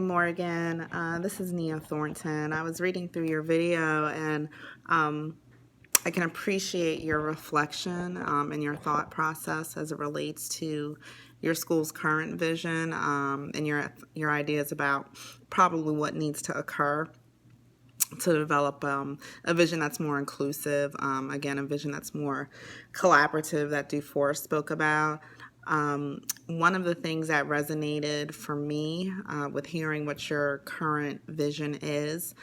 Morgan, this is Nia Thornton. I was reading through your video and I can appreciate your reflection and your thought process as it relates to your school's current vision and your ideas about probably what needs to occur to develop a vision that's more inclusive, again, a vision that's more collaborative that DuFour spoke about. One of the things that resonated for me with hearing what your current vision is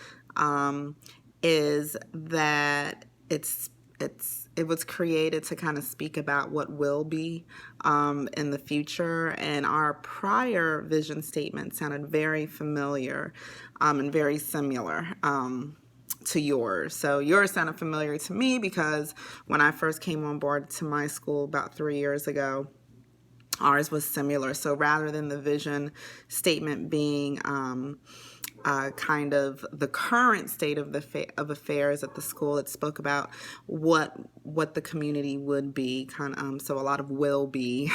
that it was created to kind of speak about what will be in the future, and our prior vision statement sounded very familiar and very similar to yours. So yours sounded familiar to me because when I first came on board to my school about 3 years ago, ours was similar. So rather than the vision statement being kind of the current state of affairs at the school, it spoke about what the community would be, so a lot of will be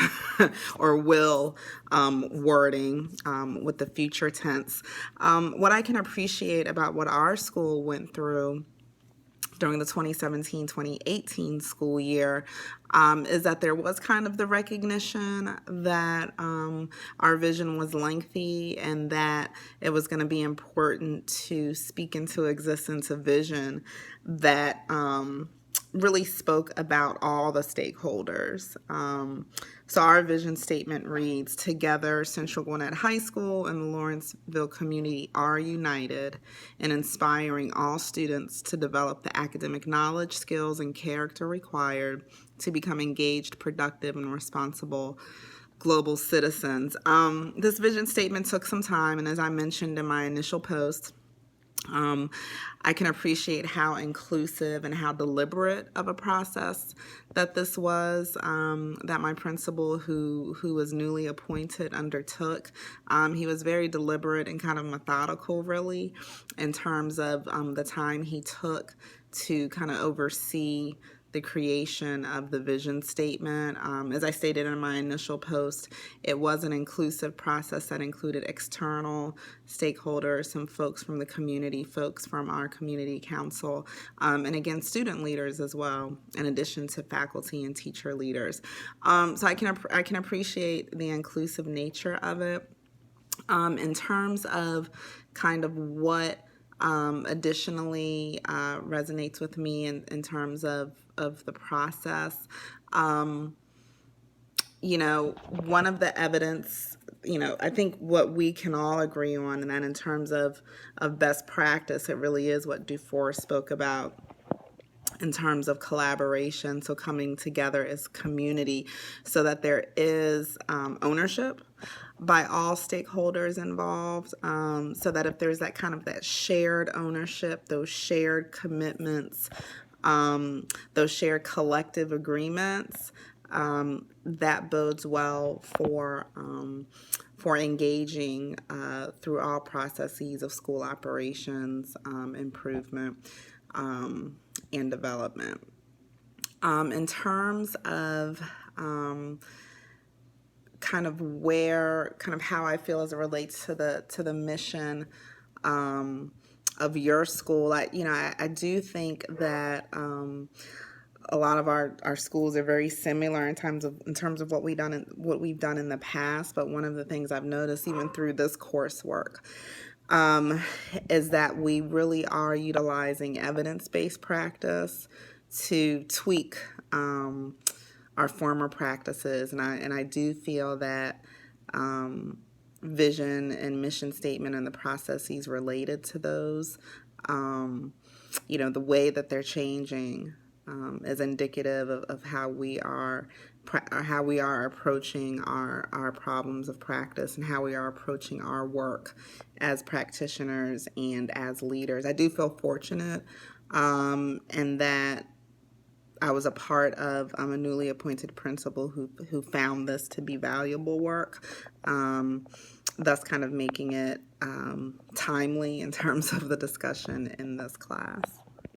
or will wording with the future tense. What I can appreciate about what our school went through during the 2017-2018 school year is that there was kind of the recognition that our vision was lengthy and that it was going to be important to speak into existence a vision that really spoke about all the stakeholders. So our vision statement reads, "Together, Central Gwinnett High School and the Lawrenceville community are united in inspiring all students to develop the academic knowledge, skills, and character required to become engaged, productive, and responsible global citizens." This vision statement took some time, and as I mentioned in my initial post, I can appreciate how inclusive and how deliberate of a process that this was, that my principal, who was newly appointed, undertook. He was very deliberate and kind of methodical, really, in terms of the time he took to kind of oversee the creation of the vision statement. As I stated in my initial post, it was an inclusive process that included external stakeholders, some folks from the community, folks from our community council, and again, student leaders as well, in addition to faculty and teacher leaders. So I can appreciate the inclusive nature of it. In terms of kind of what additionally resonates with me in terms of the process. One of the evidence, I think what we can all agree on, and that in terms of best practice, it really is what DuFour spoke about in terms of collaboration, so coming together as community so that there is ownership by all stakeholders involved, so that if there's that kind of that shared ownership, those shared commitments, those shared collective agreements, that bodes well for engaging through all processes of school operations, improvement, and development. In terms of kind of how I feel as it relates to the mission of your school, I do think that a lot of our schools are very similar in terms of what we've done in the past. But one of the things I've noticed even through this coursework is that we really are utilizing evidence-based practice to tweak our former practices, and I do feel that vision and mission statement and the processes related to those, the way that they're changing is indicative of how we are approaching our problems of practice and how we are approaching our work as practitioners and as leaders. I do feel fortunate in that I was a part of a newly appointed principal who found this to be valuable work, thus kind of making it timely in terms of the discussion in this class.